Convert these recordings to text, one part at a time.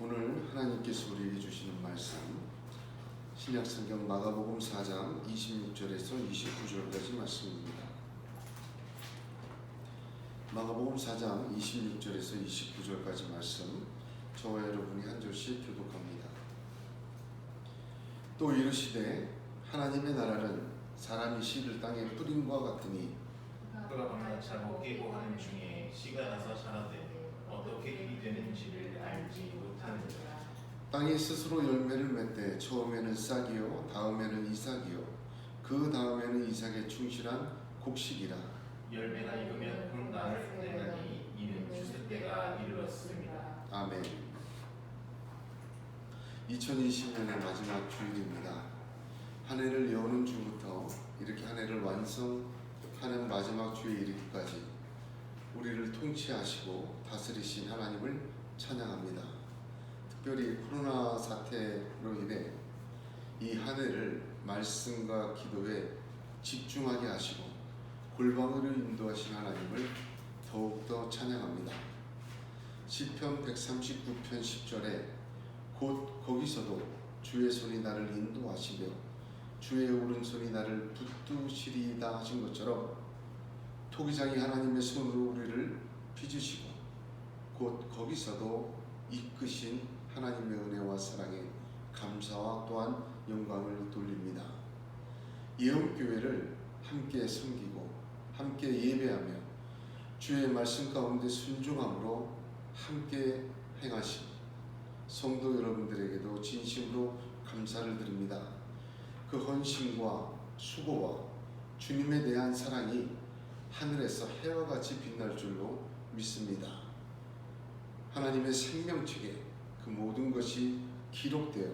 오늘 하나님께서 우리에게 주시는 말씀 신약성경 마가복음 4장 26절에서 29절까지 말씀입니다. 마가복음 4장 26절에서 29절까지 말씀 저와 여러분이 한 절씩 교독합니다. 또 이르시되 하나님의 나라는 사람이 씨를 땅에 뿌림과 같으니 그가 밤낮 먹기고 하는 중에 씨가 나서 자라되 어떻게 일이 되는지를 알지 못하느니라. 땅이 스스로 열매를 맺되 처음에는 싹이요 다음에는 이삭이요 그 다음에는 이삭에 충실한 곡식이라. 열매가 익으면 곧 나를 내나니 이는 주실 때가 이르렀습니다. 아멘. 2020년의 마지막 주일입니다. 한 해를 여는 주부터 이렇게 한 해를 완성하는 마지막 주에 이르기까지 우리를 통치하시고 다스리신 하나님을 찬양합니다. 특별히 코로나 사태로 인해 이 한 해를 말씀과 기도에 집중하게 하시고 골방으로 인도하신 하나님을 더욱더 찬양합니다. 시편 139편 10절에 곧 거기서도 주의 손이 나를 인도하시며 주의 오른손이 나를 붙드시리이다 하신 것처럼 토기장이 하나님의 손으로 우리를 빚으시고 곧 거기서도 이끄신 하나님의 은혜와 사랑에 감사와 또한 영광을 돌립니다. 예언교회를 함께 섬기고 함께 예배하며 주의 말씀 가운데 순종함으로 함께 행하신 성도 여러분들에게도 진심으로 감사를 드립니다. 그 헌신과 수고와 주님에 대한 사랑이 하늘에서 해와 같이 빛날 줄로 믿습니다. 하나님의 생명책에 그 모든 것이 기록되어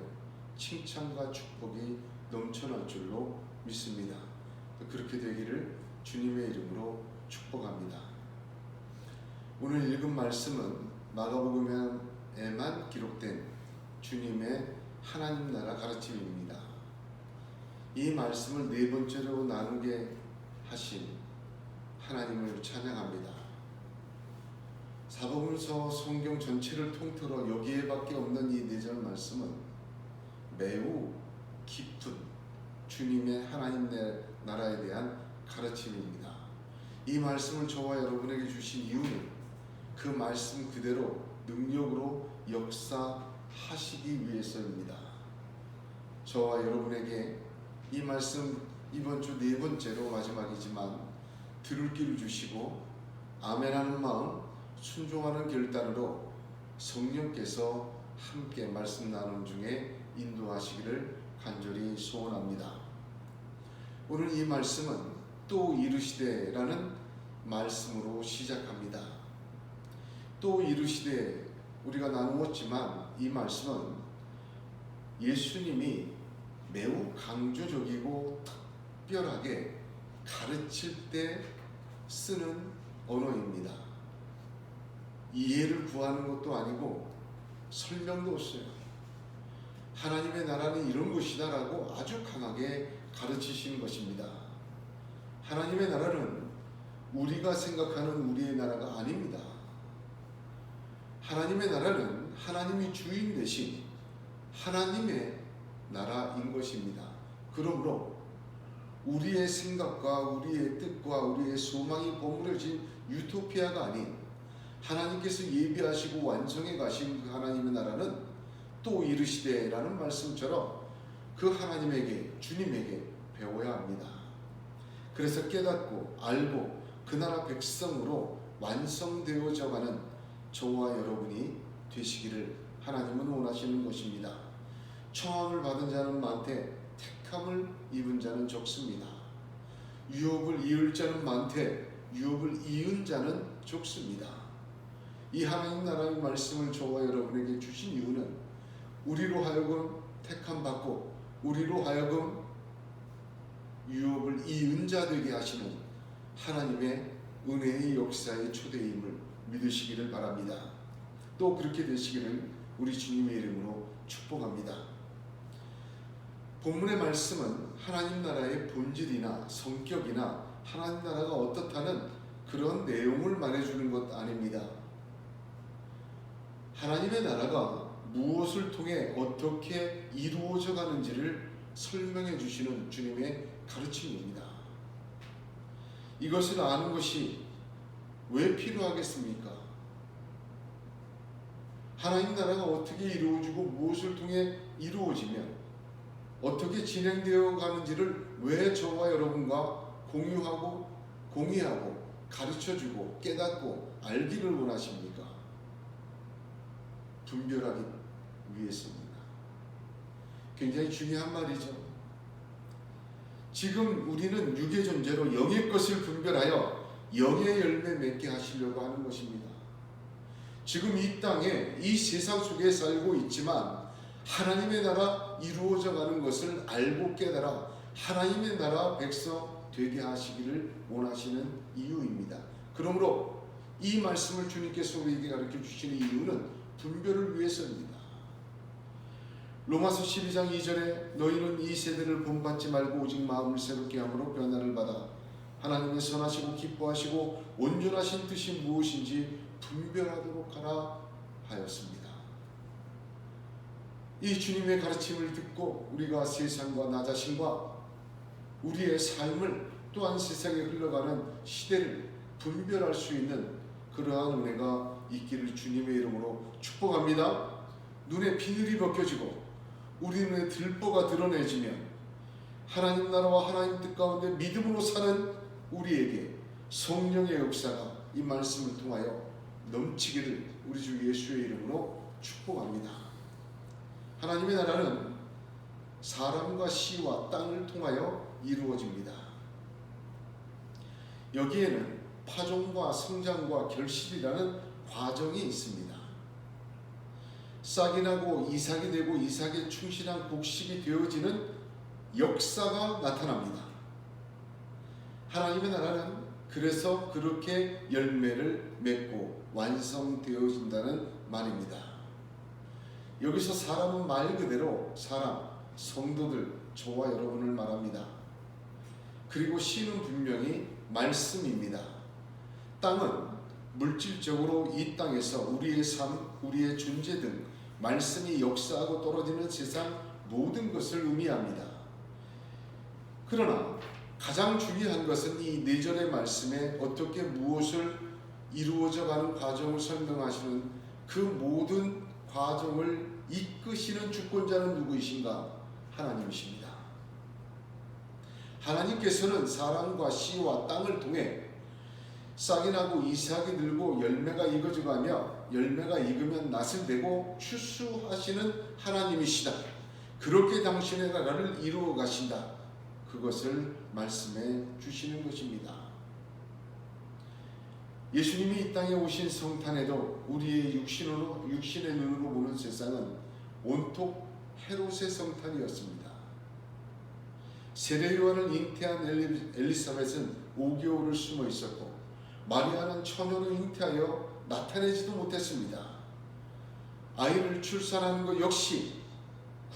칭찬과 축복이 넘쳐날 줄로 믿습니다. 그렇게 되기를 주님의 이름으로 축복합니다. 오늘 읽은 말씀은 마가복음에만 기록된 주님의 하나님 나라 가르침입니다. 이 말씀을 네 번째로 나누게 하신 하나님을 찬양합니다. 사복음서 성경 전체를 통틀어 여기에밖에 없는 이 네 절 말씀은 매우 깊은 주님의 하나님 나라에 대한 가르침입니다. 이 말씀을 저와 여러분에게 주신 이유는 그 말씀 그대로 능력으로 역사하시기 위해서입니다. 저와 여러분에게 이 말씀 이번 주 네 번째로 마지막이지만 들을 길을 주시고 아멘하는 마음 순종하는 결단으로 성령께서 함께 말씀 나눔 중에 인도하시기를 간절히 소원합니다. 오늘 이 말씀은 또 이르시되라는 말씀으로 시작합니다. 또 이르시되 우리가 나누었지만 이 말씀은 예수님이 매우 강조적이고 특별하게 가르칠 때 쓰는 언어입니다. 이해를 구하는 것도 아니고 설명도 없어요. 하나님의 나라는 이런 것이다 라고 아주 강하게 가르치시는 것입니다. 하나님의 나라는 우리가 생각하는 우리의 나라가 아닙니다. 하나님의 나라는 하나님이 주인 되신 하나님의 나라인 것입니다. 그러므로 우리의 생각과 우리의 뜻과 우리의 소망이 버무려진 유토피아가 아닌 하나님께서 예비하시고 완성해 가신 그 하나님의 나라는 또 이르시되라는 말씀처럼 그 하나님에게 주님에게 배워야 합니다. 그래서 깨닫고 알고 그 나라 백성으로 완성되어져 가는 저와 여러분이 되시기를 하나님은 원하시는 것입니다. 청함을 받은 자는 많되 택함을 입은 자는 적습니다. 유업을 이을 자는 많되 유업을 이은 자는 적습니다. 이 하나님 나라의 말씀을 저와 여러분에게 주신 이유는 우리로 하여금 택함 받고 우리로 하여금 유업을 이은 자 되게 하시는 하나님의 은혜의 역사의 초대임을 믿으시기를 바랍니다. 또 그렇게 되시기를 우리 주님의 이름으로 축복합니다. 본문의 말씀은 하나님 나라의 본질이나 성격이나 하나님 나라가 어떻다는 그런 내용을 말해주는 것 아닙니다. 하나님의 나라가 무엇을 통해 어떻게 이루어져 가는지를 설명해 주시는 주님의 가르침입니다. 이것을 아는 것이 왜 필요하겠습니까? 하나님 나라가 어떻게 이루어지고 무엇을 통해 이루어지며 어떻게 진행되어 가는지를 왜 저와 여러분과 공유하고 공유하고 가르쳐주고 깨닫고 알기를 원하십니까? 분별하기 위해서입니다. 굉장히 중요한 말이죠. 지금 우리는 육의 존재로 영의 것을 분별하여 영의 열매 맺게 하시려고 하는 것입니다. 지금 이 땅에 이 세상 속에 살고 있지만 하나님의 나라 이루어져 가는 것을 알고 깨달아 하나님의 나라 백성 되게 하시기를 원하시는 이유입니다. 그러므로 이 말씀을 주님께서 우리에게 가르쳐 주시는 이유는 분별을 위해서입니다. 로마서 12장 2절에 너희는 이 세대를 본받지 말고 오직 마음을 새롭게 함으로 변화를 받아 하나님의 선하시고 기뻐하시고 온전하신 뜻이 무엇인지 분별하도록 하라 하였습니다. 이 주님의 가르침을 듣고 우리가 세상과 나 자신과 우리의 삶을 또한 세상에 흘러가는 시대를 분별할 수 있는 그러한 은혜가 있기를 주님의 이름으로 축복합니다. 눈에 비늘이 벗겨지고 우리 눈에 들보가 드러내지면 하나님 나라와 하나님 뜻 가운데 믿음으로 사는 우리에게 성령의 역사가 이 말씀을 통하여 넘치기를 우리 주 예수의 이름으로 축복합니다. 하나님의 나라는 사람과 씨와 땅을 통하여 이루어집니다. 여기에는 파종과 성장과 결실이라는 과정이 있습니다. 싹이 나고 이삭이 되고 이삭에 충실한 곡식이 되어지는 역사가 나타납니다. 하나님의 나라는 그래서 그렇게 열매를 맺고 완성되어진다는 말입니다. 여기서 사람은 말 그대로 사람, 성도들, 저와 여러분을 말합니다. 그리고 씨는 분명히 말씀입니다. 땅은 물질적으로 이 땅에서 우리의 삶, 우리의 존재 등 말씀이 역사하고 떨어지는 세상 모든 것을 의미합니다. 그러나 가장 중요한 것은 이 4절의 말씀에 어떻게 무엇을 이루어져가는 과정을 설명하시는 그 모든 과정을 이끄시는 주권자는 누구이신가? 하나님이십니다. 하나님께서는 사람과 씨와 땅을 통해 싹이 나고 이삭이 들고 열매가 익어져가며 열매가 익으면 낫을 내고 추수하시는 하나님이시다. 그렇게 당신의 나라를 이루어 가신다. 그것을 말씀해 주시는 것입니다. 예수님이 이 땅에 오신 성탄에도 우리의 육신의 눈으로 보는 세상은 온통 헤롯의 성탄이었습니다. 세례 요한을 잉태한 엘리사벳은 5개월을 숨어 있었고 마리아는 처녀로 잉태하여 나타내지도 못했습니다. 아이를 출산하는 것 역시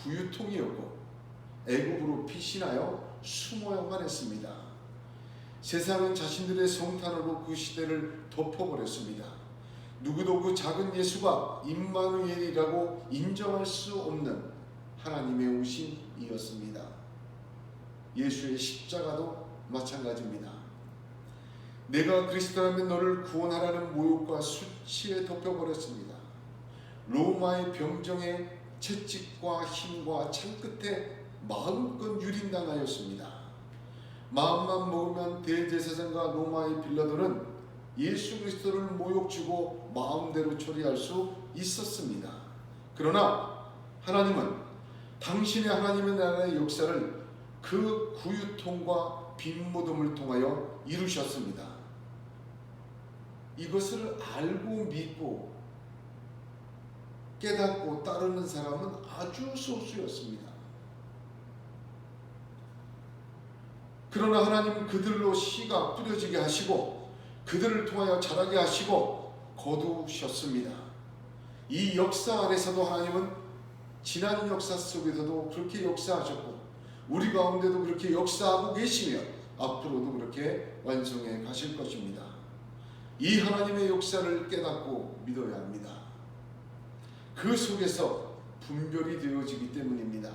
구유통이었고 애굽으로 피신하여 숨어야만 했습니다. 세상은 자신들의 성탄으로 그 시대를 덮어버렸습니다. 누구도 그 작은 예수가 임마누엘이라고 인정할 수 없는 하나님의 오심이었습니다. 예수의 십자가도 마찬가지입니다. 내가 그리스도라면 너를 구원하라는 모욕과 수치에 덮여버렸습니다. 로마의 병정의 채찍과 힘과 창 끝에 마음껏 유린당하였습니다. 마음만 먹으면 대제사장과 로마의 빌라도는 예수 그리스도를 모욕주고 마음대로 처리할 수 있었습니다. 그러나 하나님은 당신의 하나님의 나라의 역사를 그 구유통과 빈모둠을 통하여 이루셨습니다. 이것을 알고 믿고 깨닫고 따르는 사람은 아주 소수였습니다. 그러나 하나님은 그들로 씨가 뿌려지게 하시고 그들을 통하여 자라게 하시고 거두셨습니다. 이 역사 안에서도 하나님은 지난 역사 속에서도 그렇게 역사하셨고 우리 가운데도 그렇게 역사하고 계시며 앞으로도 그렇게 완성해 가실 것입니다. 이 하나님의 역사를 깨닫고 믿어야 합니다. 그 속에서 분별이 되어지기 때문입니다.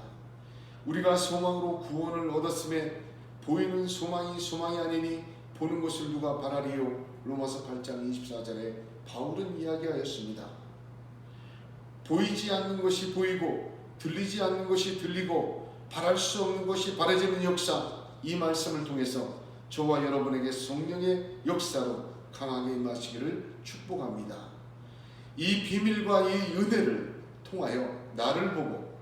우리가 소망으로 구원을 얻었음에 보이는 소망이 아니니 보는 것을 누가 바라리요? 로마서 8장 24절에 바울은 이야기하였습니다. 보이지 않는 것이 보이고 들리지 않는 것이 들리고 바랄 수 없는 것이 바라지는 역사, 이 말씀을 통해서 저와 여러분에게 성령의 역사로 강하게 임하시기를 축복합니다. 이 비밀과 이 은혜를 통하여 나를 보고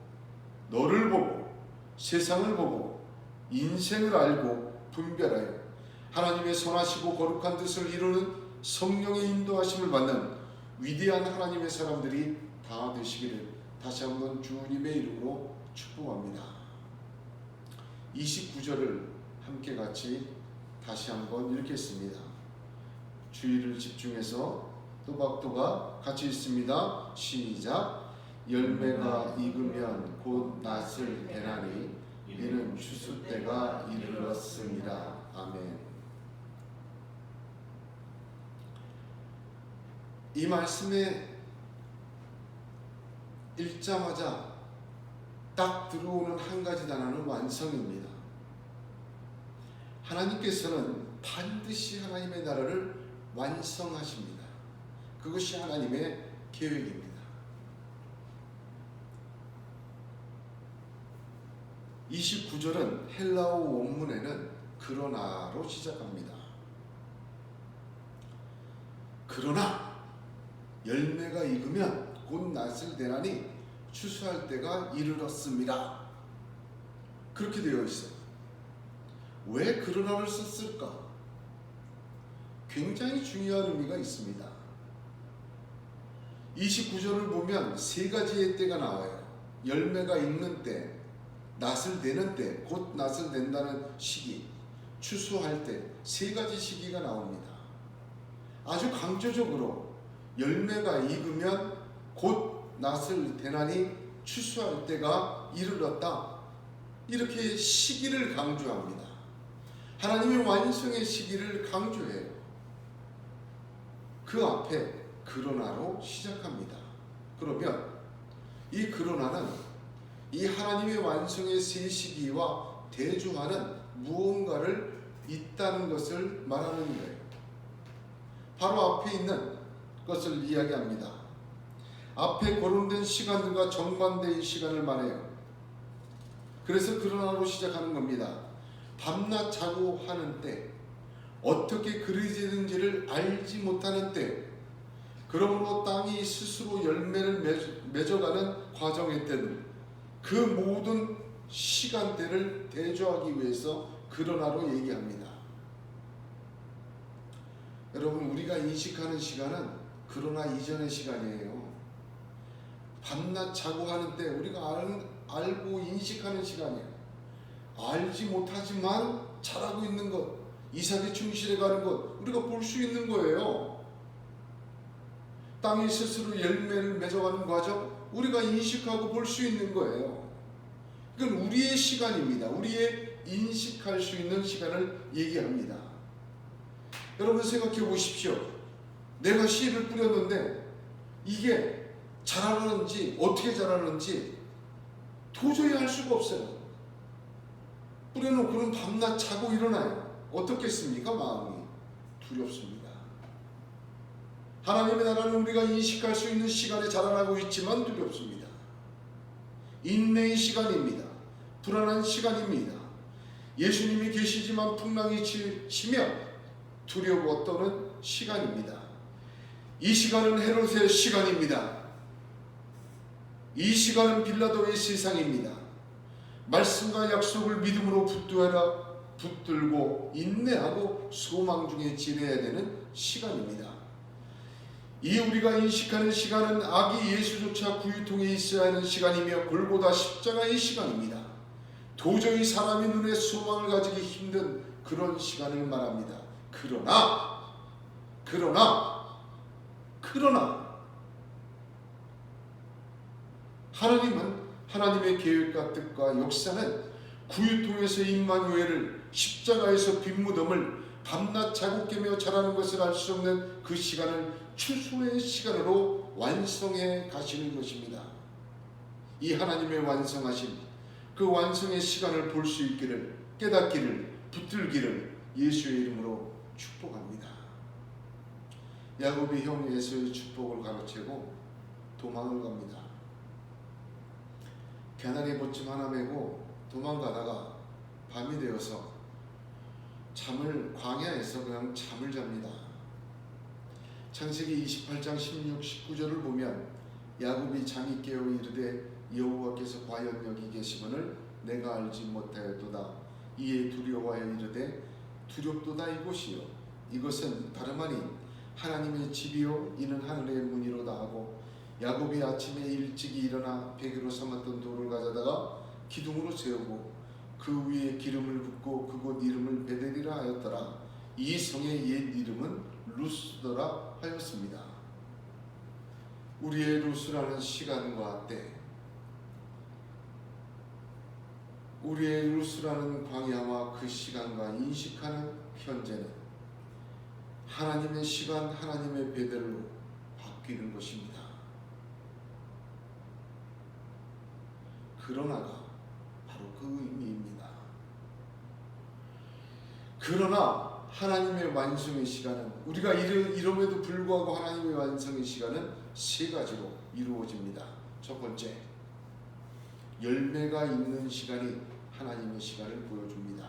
너를 보고 세상을 보고 인생을 알고 분별하여 하나님의 선하시고 거룩한 뜻을 이루는 성령의 인도하심을 받는 위대한 하나님의 사람들이 다 되시기를 다시 한번 주님의 이름으로 축복합니다. 29절을 함께 같이 다시 한번 읽겠습니다. 주의를 집중해서 또박또박 같이 읽습니다. 시작. 열매가 익으면 곧 낫을 대나니 이는 추수 때가 이르렀습니다. 아멘. 이 말씀에 읽자마자 딱 들어오는 한 가지 단어는 완성입니다. 하나님께서는 반드시 하나님의 나라를 완성하십니다. 그것이 하나님의 계획입니다. 29절은 헬라어 원문에는 그러나로 시작합니다. 그러나 열매가 익으면 곧 낫을 대나니 추수할 때가 이르렀습니다. 그렇게 되어 있어요. 왜 그러나를 썼을까? 굉장히 중요한 의미가 있습니다. 29절을 보면 세 가지의 때가 나와요. 열매가 익는 때, 낫을 내는 때, 곧 낫을 낸다는 시기, 추수할 때, 세 가지 시기가 나옵니다. 아주 강조적으로 열매가 익으면 곧 낫을 대나니 추수할 때가 이르렀다. 이렇게 시기를 강조합니다. 하나님의 완성의 시기를 강조해요. 그 앞에 그러나로 시작합니다. 그러면 이 그러나는 이 하나님의 완성의 세 시기와 대조하는 무언가를 있다는 것을 말하는 거예요. 바로 앞에 있는 것을 이야기합니다. 앞에 거론된 시간들과 정반대의 시간을 말해요. 그래서 그러나로 시작하는 겁니다. 밤낮 자고 하는 때, 어떻게 그려지는지를 알지 못하는 때, 그러므로 땅이 스스로 열매를 맺어가는 과정의 때는 그 모든 시간대를 대조하기 위해서 그러나로 얘기합니다. 여러분, 우리가 인식하는 시간은 그러나 이전의 시간이에요. 밤낮 자고 하는 때 우리가 알고 인식하는 시간이에요. 알지 못하지만 잘하고 있는 것, 이삭이 충실해 가는 것, 우리가 볼 수 있는 거예요. 땅이 스스로 열매를 맺어가는 과정, 우리가 인식하고 볼 수 있는 거예요. 이건 우리의 시간입니다. 우리의 인식할 수 있는 시간을 얘기합니다. 여러분 생각해 보십시오. 내가 씨를 뿌렸는데 이게 자라는지 어떻게 자라는지 도저히 알 수가 없어요. 뿌려놓고는 밤낮 자고 일어나요. 어떻겠습니까? 마음이 두렵습니다. 하나님의 나라는 우리가 인식할 수 있는 시간에 자라나고 있지만 두렵습니다. 인내의 시간입니다. 불안한 시간입니다. 예수님이 계시지만 풍랑이 치며 두려워 떠는 시간입니다. 이 시간은 헤롯의 시간입니다. 이 시간은 빌라도의 세상입니다. 말씀과 약속을 믿음으로 붙들고 인내하고 소망 중에 지내야 되는 시간입니다. 이 우리가 인식하는 시간은 아기 예수조차 구유통에 있어야 하는 시간이며 골고다 십자가의 시간입니다. 도저히 사람의 눈에 소망을 가지기 힘든 그런 시간을 말합니다. 그러나 하나님은 하나님의 계획과 뜻과 역사는 구유통에서 임마누엘을 십자가에서 빈 무덤을 밤낮 자고 깨며 자라는 것을 알 수 없는 그 시간을 추수의 시간으로 완성해 가시는 것입니다. 이 하나님의 완성하신 그 완성의 시간을 볼 수 있기를, 깨닫기를, 붙들기를 예수의 이름으로 축복합니다. 야곱이 형 에서의 축복을 가로채고 도망을 갑니다. 개나리 보침 하나 메고 도망가다가 밤이 되어서 광야에서 그냥 잠을 잡니다. 창세기 28장 16, 19절을 보면 야곱이 잠이 깨어 이르되 여호와께서 과연 여기 계시거늘 내가 알지 못하였도다. 이에 두려워하여 이르되 두렵도다 이곳이요 이것은 다름 아닌 하나님의 집이요 이는 하늘의 문이로다 하고 야곱이 아침에 일찍이 일어나 베개로 삼았던 돌을 가져다가 기둥으로 세우고 그 위에 기름을 붓고 그곳 이름을 베델이라 하였더라. 이 성의 옛 이름은 루스더라 하였습니다. 우리의 루스라는 시간과 때, 우리의 루스라는 광야와 그 시간과 인식하는 현재는 하나님의 시간, 하나님의 베델로 바뀌는 것입니다. 그러나가 바로 그 의미입니다. 그러나 하나님의 완성의 시간은, 우리가 이름에도 불구하고 하나님의 완성의 시간은 세 가지로 이루어집니다. 첫 번째, 열매가 있는 시간이 하나님의 시간을 보여줍니다.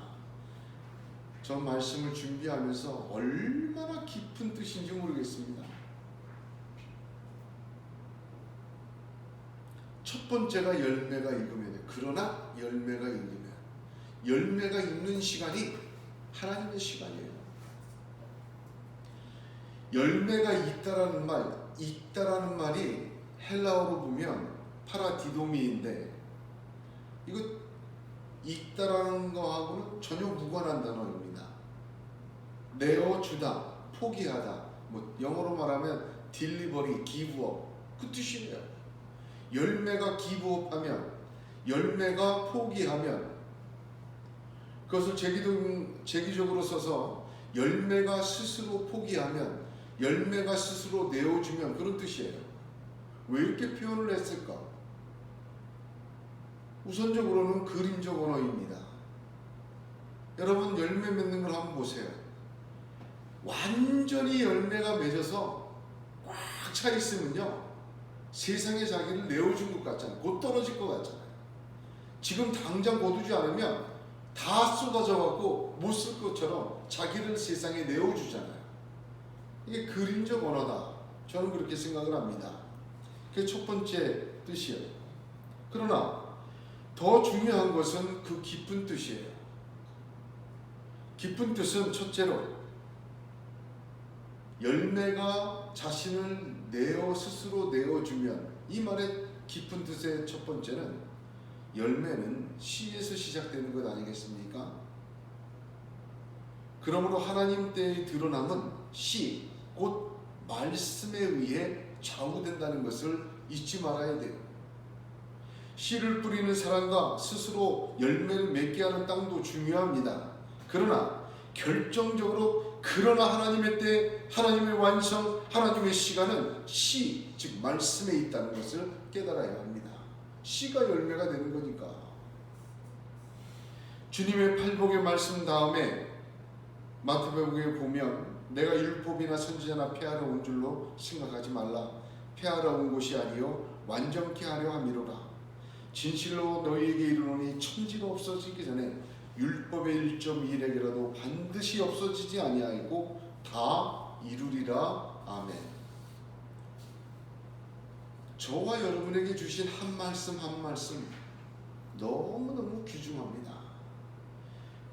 저 말씀을 준비하면서 얼마나 깊은 뜻인지 모르겠습니다. 첫 번째가 열매가 익으면 돼. 그러나 열매가 익으면, 열매가 있는 시간이 하나님의 시간이에요. 열매가 있다라는 말이 헬라어로 보면 파라디도미인데, 이거 있다라는 거하고는 전혀 무관한 단어입니다. 내어주다, 포기하다, 영어로 말하면 딜리버리, 기브업, 그 뜻이에요. 열매가 기브업하면, 열매가 포기하면, 그것을 제기적으로 써서 열매가 스스로 포기하면, 열매가 스스로 내어주면, 그런 뜻이에요. 왜 이렇게 표현을 했을까? 우선적으로는 그림적 언어입니다. 여러분 열매 맺는 걸 한번 보세요. 완전히 열매가 맺어서 꽉 차 있으면요, 세상에 자기를 내어준 것 같잖아요. 곧 떨어질 것 같잖아요. 지금 당장 거두지 않으면 다 쏟아져 갖고 못 쓸 것처럼 자기를 세상에 내어주잖아요. 이게 그림적 언어다. 저는 그렇게 생각을 합니다. 그게 첫 번째 뜻이에요. 그러나 더 중요한 것은 그 깊은 뜻이에요. 깊은 뜻은 첫째로 열매가 자신을 스스로 내어주면, 이 말의 깊은 뜻의 첫 번째는 열매는 씨에서 시작되는 것 아니겠습니까? 그러므로 하나님 때에 드러남은 씨, 곧 말씀에 의해 좌우된다는 것을 잊지 말아야 돼요. 씨를 뿌리는 사람과 스스로 열매를 맺게 하는 땅도 중요합니다. 그러나 결정적으로 하나님의 때, 하나님의 완성, 하나님의 시간은 씨, 즉 말씀에 있다는 것을 깨달아야 합니다. 씨가 열매가 되는 거니까. 주님의 팔복의 말씀 다음에 마태복음에 보면 내가 율법이나 선지자나 폐하러 온 줄로 생각하지 말라. 폐하러 온 것이 아니요 완전케 하려 함이로라. 진실로 너희에게 이르노니 천지가 없어지기 전에 율법의 1.1획이라도 반드시 없어지지 아니하고 다 이루리라. 아멘. 저와 여러분에게 주신 한 말씀 한 말씀 너무너무 귀중합니다.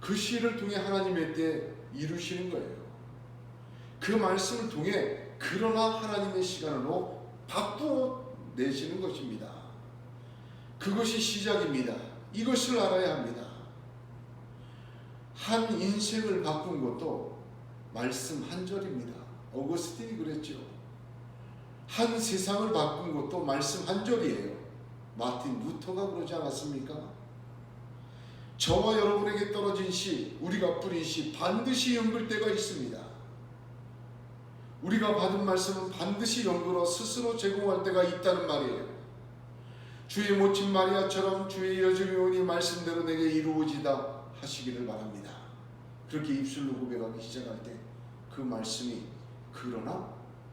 그 시를 통해 하나님의 때 이루시는 거예요. 그 말씀을 통해 그러나 하나님의 시간으로 바꾸어 내시는 것입니다. 그것이 시작입니다. 이것을 알아야 합니다. 한 인생을 바꾼 것도 말씀 한 절입니다. 어거스틴이 그랬죠. 한 세상을 바꾼 것도 말씀 한 절이에요. 마틴 루터가 그러지 않았습니까? 저와 여러분에게 떨어진 씨, 우리가 뿌린 씨 반드시 연글 때가 있습니다. 우리가 받은 말씀은 반드시 연구로 스스로 제공할 때가 있다는 말이에요. 주의 모친 마리아처럼 주의 여정이 말씀대로 내게 이루어지다 하시기를 바랍니다. 그렇게 입술로 고백하기 시작할 때 그 말씀이 그러나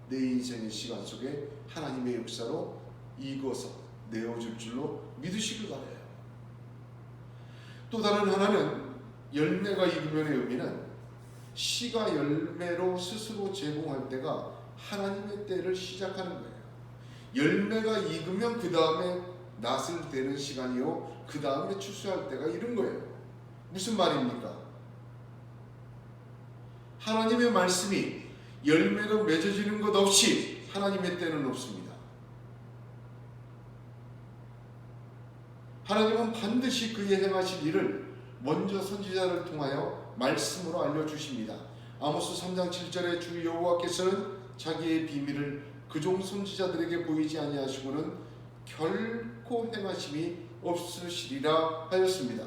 내 인생의 시간 속에 하나님의 역사로 익어서 내어줄 줄로 믿으시길 바라요. 또 다른 하나는 열매가 익으면의 의미는 씨가 열매로 스스로 제공할 때가 하나님의 때를 시작하는 거예요. 열매가 익으면 그 다음에 낫을 대는 시간이요, 그 다음에 추수할 때가 이른 거예요. 무슨 말입니까? 하나님의 말씀이 열매로 맺어지는 것 없이 하나님의 때는 없습니다. 하나님은 반드시 그의 행하실 일을 먼저 선지자를 통하여 말씀으로 알려주십니다. 아모스 3장 7절에 주 여호와께서는 자기의 비밀을 그종 선지자들에게 보이지 아니하시고는 결코 행하심이 없으시리라 하였습니다.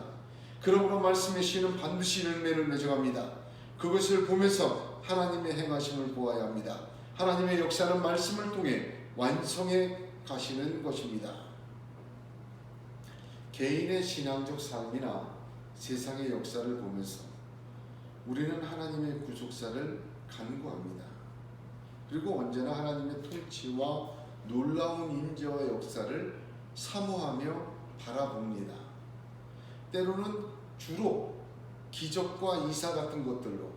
그러므로 말씀의 씨는 반드시 열매를 맺어갑니다. 그것을 보면서 하나님의 행하심을 보아야 합니다. 하나님의 역사는 말씀을 통해 완성해 가시는 것입니다. 개인의 신앙적 삶이나 세상의 역사를 보면서 우리는 하나님의 구속사를 간구합니다. 그리고 언제나 하나님의 통치와 놀라운 인재와 역사를 사모하며 바라봅니다. 때로는 주로 기적과 이사 같은 것들로,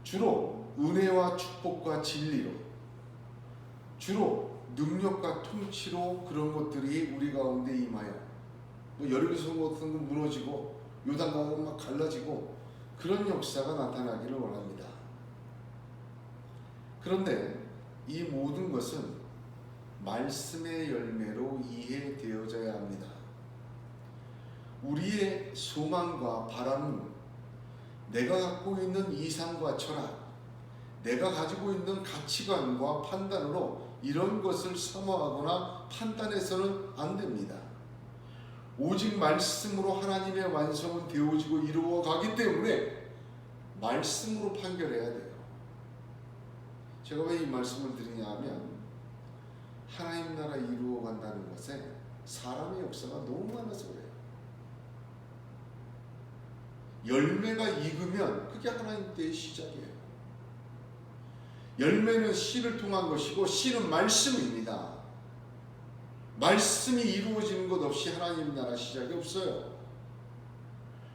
주로 은혜와 축복과 진리로, 주로 능력과 통치로 그런 것들이 우리 가운데 임하여 여리고성 같은 건 무너지고 요단강은 막 갈라지고 그런 역사가 나타나기를 원합니다. 그런데 이 모든 것은 말씀의 열매로 이해되어져야 합니다. 우리의 소망과 바람은 내가 갖고 있는 이상과 철학, 내가 가지고 있는 가치관과 판단으로 이런 것을 사모하거나 판단해서는 안 됩니다. 오직 말씀으로 하나님의 완성은 되어지고 이루어가기 때문에 말씀으로 판결해야 돼요. 제가 왜 이 말씀을 드리냐 하면 하나님 나라 이루어간다는 것에 사람의 역사가 너무 많아서 그래요. 열매가 익으면 그게 하나님 때의 시작이에요. 열매는 씨를 통한 것이고 씨는 말씀입니다. 말씀이 이루어지는 것 없이 하나님 나라 시작이 없어요.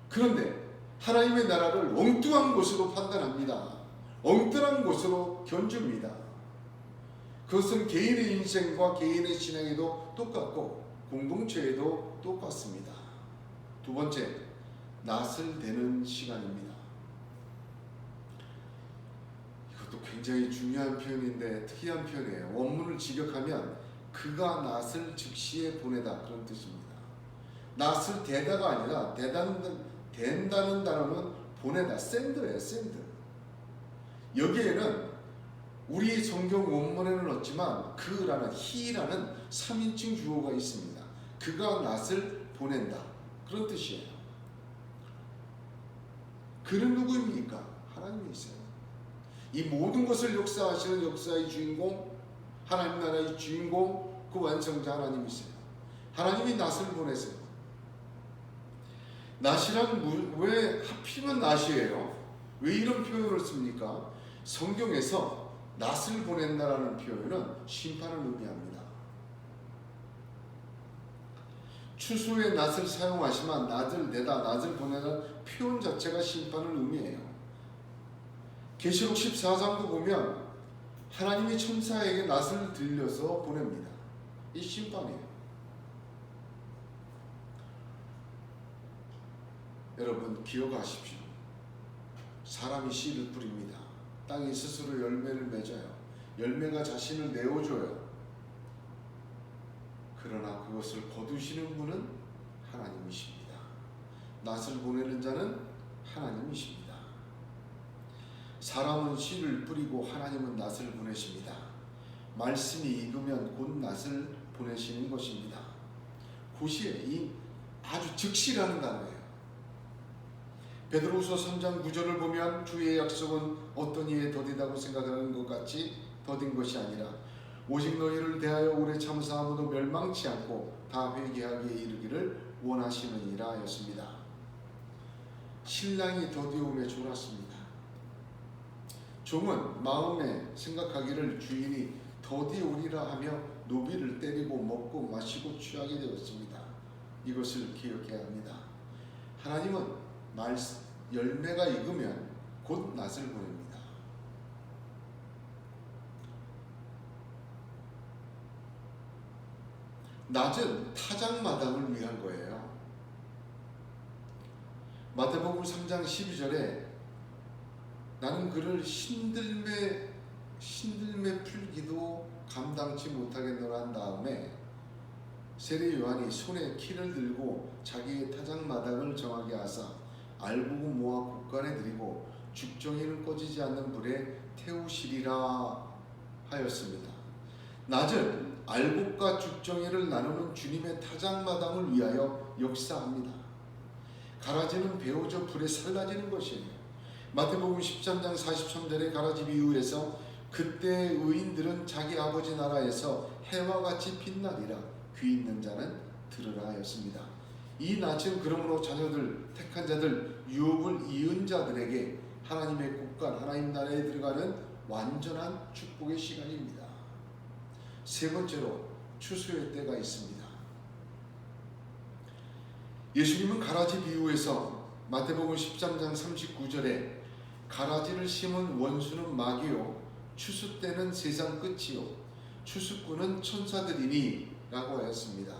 그런데 하나님의 나라를 엉뚱한 것으로 판단합니다. 엉뚱한 것으로 견줍니다. 그것은 개인의 인생과 개인의 신앙에도 똑같고 공동체에도 똑같습니다. 두 번째, 낫을 대는 시간입니다. 이것도 굉장히 중요한 표현인데 특이한 표현이에요. 원문을 직역하면 그가 낫을 즉시에 보내다 그런 뜻입니다. 낫을 대다가 아니라 된다는 단어는 보내다, 샌드예요. 샌드. 여기에는 우리 성경 원문에는 없지만 그라는 he라는 3인칭 주어가 있습니다. 그가 낫을 보낸다 그런 뜻이에요. 그는 누구입니까? 하나님이세요. 이 모든 것을 역사하시는 역사의 주인공, 하나님 나라의 주인공, 그 완성자 하나님이세요. 하나님이 낫을 보내세요. 낫이란 왜 하필이면 낫이에요? 왜 이런 표현을 씁니까? 성경에서 낫을 보낸다라는 표현은 심판을 의미합니다. 추수의 낫을 사용하지만 낫을 내다, 낫을 보내다 표현 자체가 심판을 의미해요. 계시록 14장도 보면 하나님이 천사에게 낫을 들려서 보냅니다. 이 심판이에요. 여러분 기억하십시오. 사람이 씨를 뿌립니다. 땅이 스스로 열매를 맺어요. 열매가 자신을 내어줘요. 그러나 그것을 거두시는 분은 하나님이십니다. 낫을 보내는 자는 하나님이십니다. 사람은 씨를 뿌리고 하나님은 낫을 보내십니다. 말씀이 익으면 곧 낫을 보내시는 것입니다. 곧이에 이 아주 즉시라는 단어예요. 베드로후서 3장 9절을 보면 주의 약속은 어떤 이에 더디다고 생각하는 것 같이 더딘 것이 아니라 오직 너희를 대하여 오래 참으사 아무도 멸망치 않고 다 회개하기에 이르기를 원하시느니라 하였습니다. 신랑이 더디움에 졸았습니다. 종은 마음에 생각하기를 주인이 더디오리라 하며 노비를 때리고 먹고 마시고 취하게 되었습니다. 이것을 기억해야 합니다. 하나님은 열매가 익으면 곧 낫을 보냅니다. 낫은 타작마당을 위한 거예요. 마태복음 3장 12절에 나는 그를 신들매 풀기도 감당치 못하겠노라 한 다음에 세례 요한이 손에 키를 들고 자기의 타작마당을 정하게 하사 알곡을 모아 곳간에 들이고 죽정이는 꺼지지 않는 불에 태우시리라 하였습니다. 낫은 알곡과 죽정이를 나누는 주님의 타작마당을 위하여 역사합니다. 가라지는 베어져 불에 살라지는 것이에요. 마태복음 13장 43절의 가라지 비유에서 그때 의인들은 자기 아버지 나라에서 해와 같이 빛나리라 귀 있는 자는 들으라 하였습니다. 이 낫은 그러므로 자녀들, 택한 자들, 유업을 이은 자들에게 하나님의 국가, 하나님 나라에 들어가는 완전한 축복의 시간입니다. 세 번째로 추수의 때가 있습니다. 예수님은 가라지 비유에서 마태복음 13장 39절에 가라지를 심은 원수는 마귀요 추수 때는 세상 끝이요 추수꾼은 천사들이니 라고 하였습니다.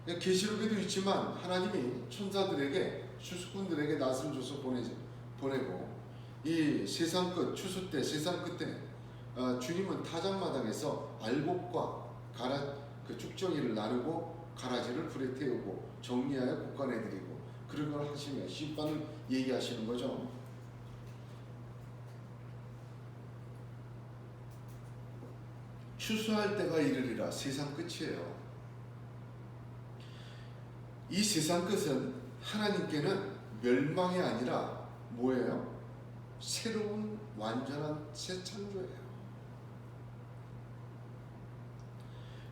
계시록에도 있지만 하나님이 천사들에게 추수꾼들에게 낫을 줘서 보내고 이 세상 끝 추수 때 세상 끝에 주님은 타작마당에서 알곡과 그 죽정이를 나누고 가라지를 불에 태우고 정리하여 곳간에 드리고 그런 걸 하시며 심판을 얘기하시는 거죠. 추수할 때가 이르리라. 세상 끝이에요. 이 세상 끝은 하나님께는 멸망이 아니라 뭐예요? 새로운 완전한 새 창조예요.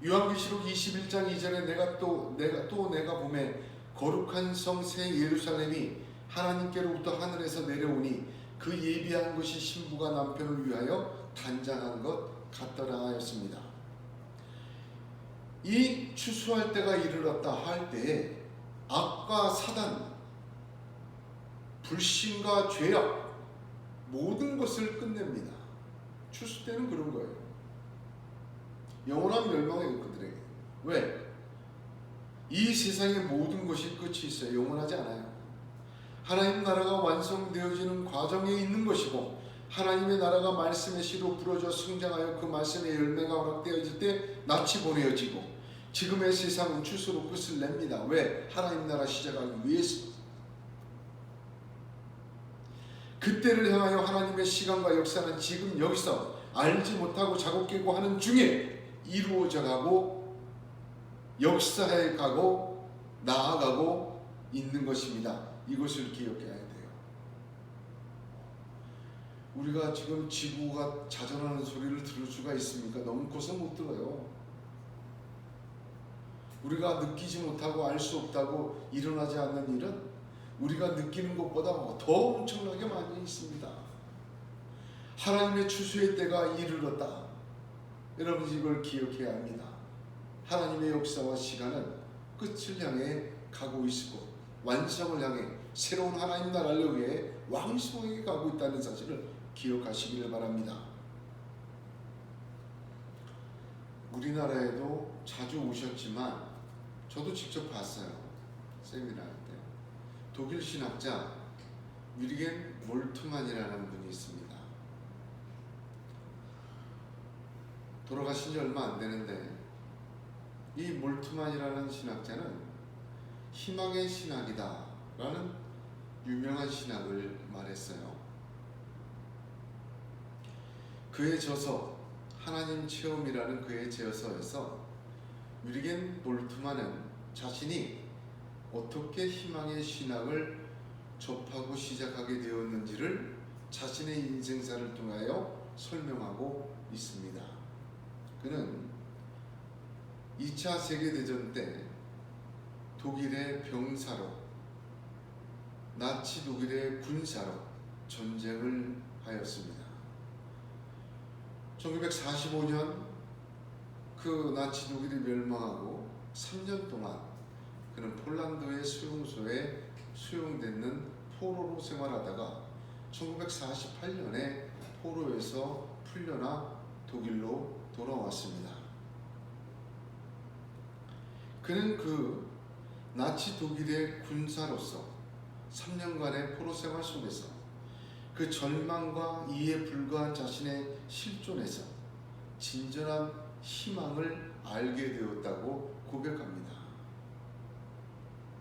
요한계시록 21장 2절에 내가 봄에 거룩한 성 새 예루살렘이 하나님께로부터 하늘에서 내려오니 그 예비한 것이 신부가 남편을 위하여 단장한 것 같더라 하였습니다. 이 추수할 때가 이르렀다 할 때에 악과 사단, 불신과 죄악 모든 것을 끝냅니다. 추수 때는 그런 거예요. 영원한 멸망의 그들에게. 왜? 이 세상의 모든 것이 끝이 있어요. 영원하지 않아요. 하나님 나라가 완성되어지는 과정에 있는 것이고 하나님의 나라가 말씀의 씨로 부러져 성장하여 그 말씀의 열매가 허락되어질 때 낯이 보내어지고 지금의 세상은 추수로 끝을 냅니다. 왜? 하나님 나라 시작하기 위해서. 그때를 향하여 하나님의 시간과 역사는 지금 여기서 알지 못하고 작업 깨고 하는 중에 이루어져 가고 역사해 가고 나아가고 있는 것입니다. 이것을 기억해야 돼요. 우리가 지금 지구가 자전하는 소리를 들을 수가 있습니까? 너무 커서 못 들어요. 우리가 느끼지 못하고 알 수 없다고 일어나지 않는 일은 우리가 느끼는 것보다 더 엄청나게 많이 있습니다. 하나님의 추수의 때가 이르렀다. 여러분 이걸 기억해야 합니다. 하나님의 역사와 시간은 끝을 향해 가고 있고 완성을 향해 새로운 하나님 나라를 위해 왕성하게 가고 있다는 사실을 기억하시기를 바랍니다. 우리나라에도 자주 오셨지만 저도 직접 봤어요. 세미나 할 때. 독일 신학자 위리겐 몰트만이라는 분이 있습니다. 돌아가신 지 얼마 안 되는데 이 몰트만이라는 신학자는 희망의 신학이다 라는 유명한 신학을 말했어요. 그의 저서 하나님 체험이라는 그의 저서에서 위리겐 몰트만은 자신이 어떻게 희망의 신학을 접하고 시작하게 되었는지를 자신의 인생사를 통하여 설명하고 있습니다. 그는 2차 세계대전 때 독일의 병사로, 나치 독일의 군사로 전쟁을 하였습니다. 1945년 그 나치 독일이 멸망하고 3년 동안 그는 폴란드의 수용소에 수용되는 포로로 생활하다가 1948년에 포로에서 풀려나 독일로 돌아왔습니다. 그는 그 나치 독일의 군사로서 3년간의 포로 생활 속에서 그 절망과 이에 불과한 자신의 실존에서 진정한 희망을 알게 되었다고 고백합니다.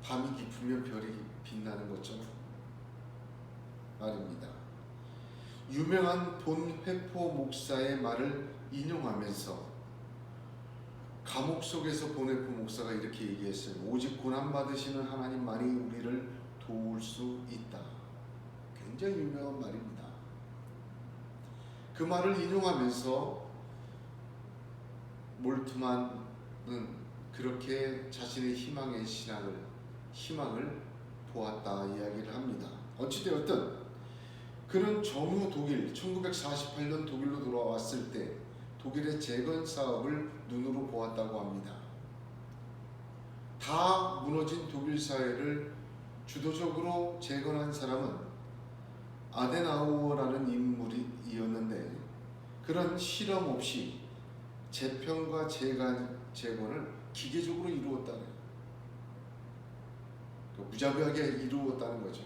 밤이 깊으면 별이 빛나는 것처럼 말입니다. 유명한 본회포 목사의 말을 인용하면서 감옥 속에서 본회포 목사가 이렇게 얘기했어요. 오직 고난받으시는 하나님만이 우리를 도울 수 있다. 굉장히 유명한 말입니다. 그 말을 인용하면서 몰트만은 그렇게 자신의 희망을 보았다 이야기를 합니다. 어찌되었든 그는 전후 독일 1948년 독일로 돌아왔을 때 독일의 재건 사업을 눈으로 보았다고 합니다. 다 무너진 독일 사회를 주도적으로 재건한 사람은 아데나우어라는 인물이었는데 그런 실험 없이 재편과 재건을 기계적으로 이루었다는, 무자비하게 이루었다는 거죠.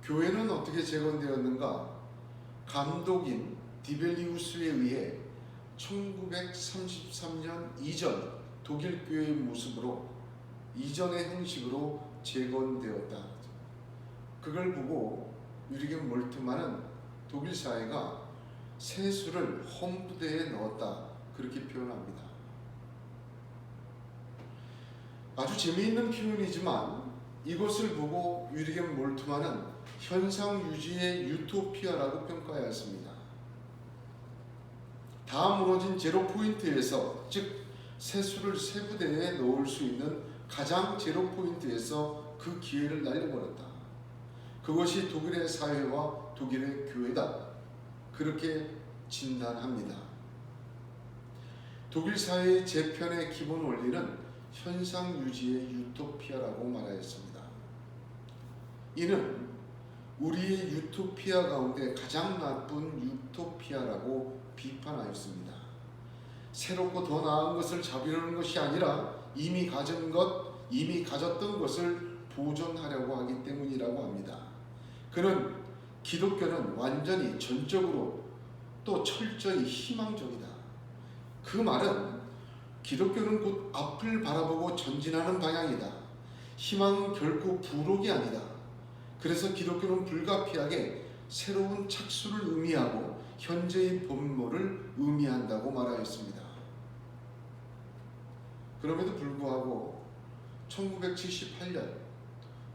교회는 어떻게 재건되었는가? 감독인 디벨리우스에 의해 1933년 이전 독일 교회의 모습으로 이전의 형식으로 재건되었다. 그걸 보고 유리겐 몰트만은 독일 사회가 세수를 험부대에 넣었다 그렇게 표현합니다. 아주 재미있는 표현이지만 이것을 보고 유리겐 몰트만은 현상 유지의 유토피아라고 평가하였습니다. 다 무너진 제로 포인트에서, 즉 세수를 새 부대에 넣을 수 있는 가장 제로 포인트에서 그 기회를 날려버렸다. 그것이 독일의 사회와 독일의 교회다. 그렇게 진단합니다. 독일 사회의 재편의 기본 원리는 현상 유지의 유토피아라고 말하였습니다. 이는 우리의 유토피아 가운데 가장 나쁜 유토피아라고 비판하였습니다. 새롭고 더 나은 것을 잡으려는 것이 아니라 이미 가졌던 것을 보존하려고 하기 때문이라고 합니다. 그는 기독교는 완전히 전적으로 또 철저히 희망적이다. 그 말은 기독교는 곧 앞을 바라보고 전진하는 방향이다. 희망은 결코 부록이 아니다. 그래서 기독교는 불가피하게 새로운 착수를 의미하고 현재의 본모를 의미한다고 말하였습니다. 그럼에도 불구하고 1978년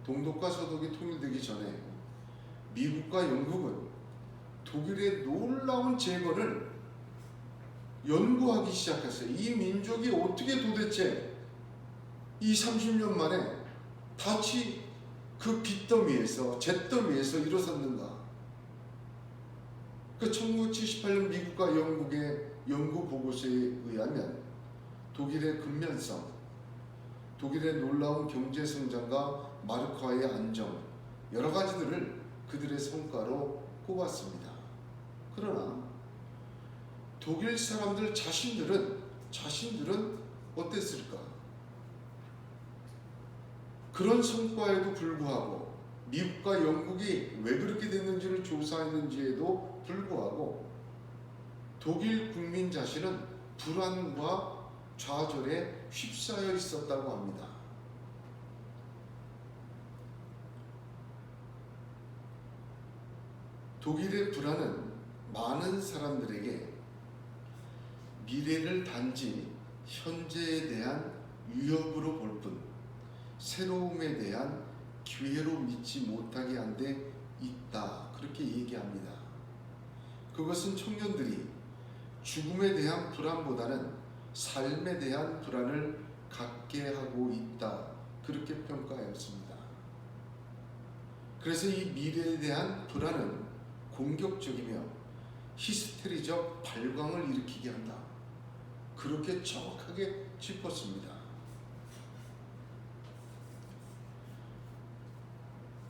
동독과 서독이 통일되기 전에 미국과 영국은 독일의 놀라운 재건을 연구하기 시작했어요. 이 민족이 어떻게 도대체 이 30년 만에 다시 그 빚더미에서 잿더미에서 일어섰는가? 그 1978년 미국과 영국의 연구 보고서에 의하면 독일의 근면성, 독일의 놀라운 경제 성장과 마르크와의 안정, 여러 가지들을 그들의 성과로 꼽았습니다. 그러나 독일 사람들 자신들은 어땠을까? 그런 성과에도 불구하고 미국과 영국이 왜 그렇게 됐는지를 조사했는지에도 불구하고 독일 국민 자신은 불안과 좌절에 휩싸여 있었다고 합니다. 독일의 불안은 많은 사람들에게 미래를 단지 현재에 대한 위협으로 볼 뿐 새로움에 대한 기회로 믿지 못하게 한 데 있다. 그렇게 얘기합니다. 그것은 청년들이 죽음에 대한 불안보다는 삶에 대한 불안을 갖게 하고 있다. 그렇게 평가하였습니다. 그래서 이 미래에 대한 불안은 공격적이며 히스테리적 발광을 일으키게 한다. 그렇게 정확하게 짚었습니다.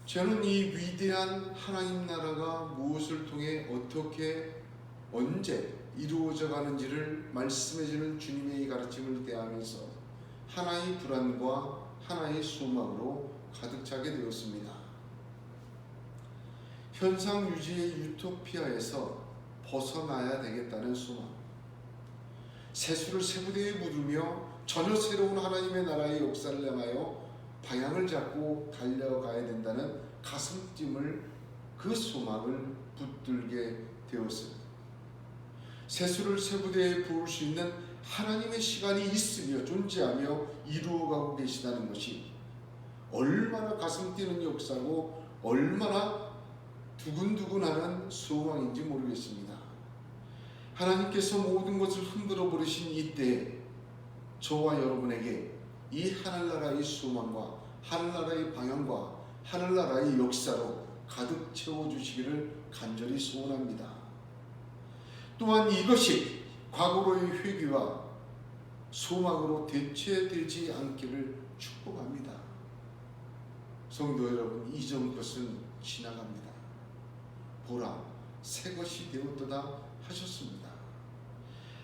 저는 이 위대한 하나님 나라가 무엇을 통해 어떻게 언제 이루어져 가는지를 말씀해 주는 주님의 가르침을 대하면서 하나의 불안과 하나의 소망으로 가득 차게 되었습니다. 현상 유지의 유토피아에서 벗어나야 되겠다는 소망, 세수를 세부대에 묻으며 전혀 새로운 하나님의 나라의 역사를 향하여 방향을 잡고 달려가야 된다는 가슴찜을, 그 소망을 붙들게 되었습니다. 세수를 세부대에 부을 수 있는 하나님의 시간이 있으며 존재하며 이루어가고 계시다는 것이 얼마나 가슴 뛰는 역사고 얼마나 두근두근하는 소망인지 모르겠습니다. 하나님께서 모든 것을 흔들어 버리신 이때 저와 여러분에게 이 하늘나라의 소망과 하늘나라의 방향과 하늘나라의 역사로 가득 채워주시기를 간절히 소원합니다. 또한 이것이 과거로의 회귀와 소망으로 대체되지 않기를 축복합니다. 성도 여러분, 이전 것은 지나갑니다. 보라, 새 것이 되었도다 하셨습니다.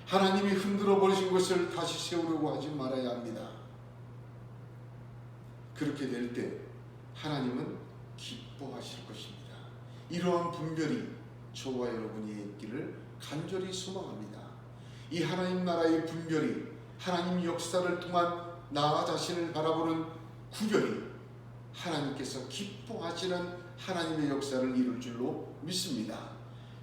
하나님이 흔들어 버리신 것을 다시 세우려고 하지 말아야 합니다. 그렇게 될 때 하나님은 기뻐하실 것입니다. 이러한 분별이 저와 여러분이 있기를 간절히 소망합니다. 이 하나님 나라의 분별이, 하나님 역사를 통한 나 자신을 바라보는 구별이 하나님께서 기뻐하시는 하나님의 역사를 이룰 줄로 믿습니다.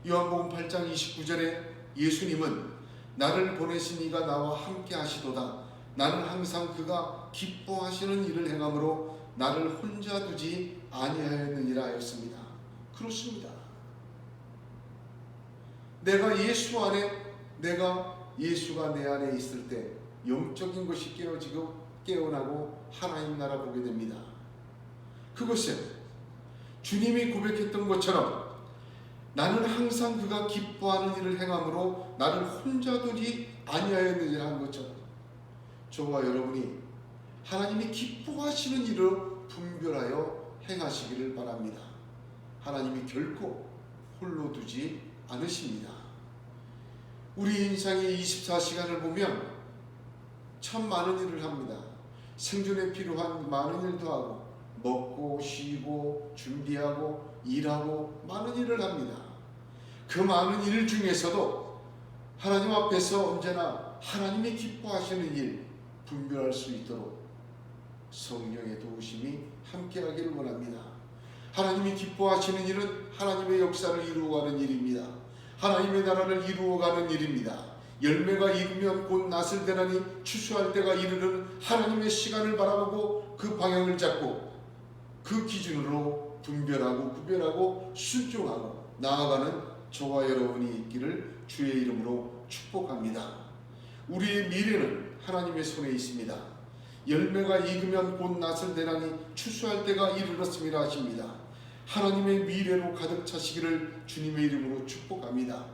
요한복음 8장 29절에 예수님은 나를 보내신 이가 나와 함께 하시도다. 나는 항상 그가 기뻐하시는 일을 행함으로 나를 혼자 두지 아니하였느니라 하였습니다. 그렇습니다. 내가 예수 안에, 내가 예수가 내 안에 있을 때 영적인 것이 깨어지고 깨어나고 하나님 나라 보게 됩니다. 그것은 주님이 고백했던 것처럼 나는 항상 그가 기뻐하는 일을 행함으로 나를 혼자 두지 아니하였느니라 한 것처럼 저와 여러분이 하나님이 기뻐하시는 일을 분별하여 행하시기를 바랍니다. 하나님이 결코 홀로 두지 않으십니다. 우리 인생의 24시간을 보면 참 많은 일을 합니다. 생존에 필요한 많은 일도 하고 먹고 쉬고 준비하고 일하고 많은 일을 합니다. 그 많은 일 중에서도 하나님 앞에서 언제나 하나님이 기뻐하시는 일 분별할 수 있도록 성령의 도우심이 함께하기를 원합니다. 하나님이 기뻐하시는 일은 하나님의 역사를 이루어가는 일입니다. 하나님의 나라를 이루어가는 일입니다. 열매가 익으면 곧 낫을 대나니 추수할 때가 이르는 하나님의 시간을 바라보고 그 방향을 잡고 그 기준으로 분별하고 구별하고 순종하고 나아가는 저와 여러분이 있기를 주의 이름으로 축복합니다. 우리의 미래는 하나님의 손에 있습니다. 열매가 익으면 곧 낫을 대나니 추수할 때가 이르렀음이라 하십니다. 하나님의 미래로 가득 차시기를 주님의 이름으로 축복합니다.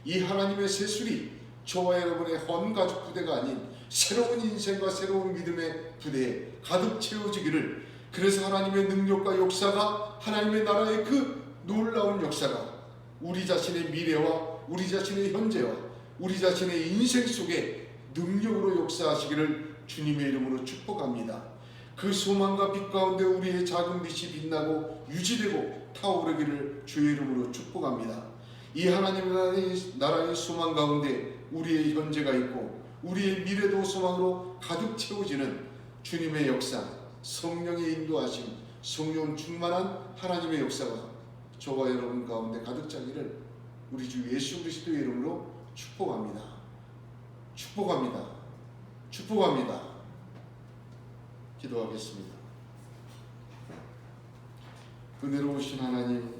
이 하나님의 새술이 저와 여러분의 헌가족 부대가 아닌 새로운 인생과 새로운 믿음의 부대에 가득 채워지기를, 그래서 하나님의 능력과 역사가, 하나님의 나라의 그 놀라운 역사가 우리 자신의 미래와 우리 자신의 현재와 우리 자신의 인생 속에 능력으로 역사하시기를 주님의 이름으로 축복합니다. 그 소망과 빛 가운데 우리의 작은 빛이 빛나고 유지되고 타오르기를 주의 이름으로 축복합니다. 이 하나님의 나라의 소망 가운데 우리의 현재가 있고 우리의 미래도 소망으로 가득 채워지는 주님의 역사, 성령의 인도하심, 성령 충만한 하나님의 역사가 저와 여러분 가운데 가득 차기를 우리 주 예수 그리스도의 이름으로 축복합니다. 축복합니다. 축복합니다. 기도하겠습니다. 은혜로우신 하나님,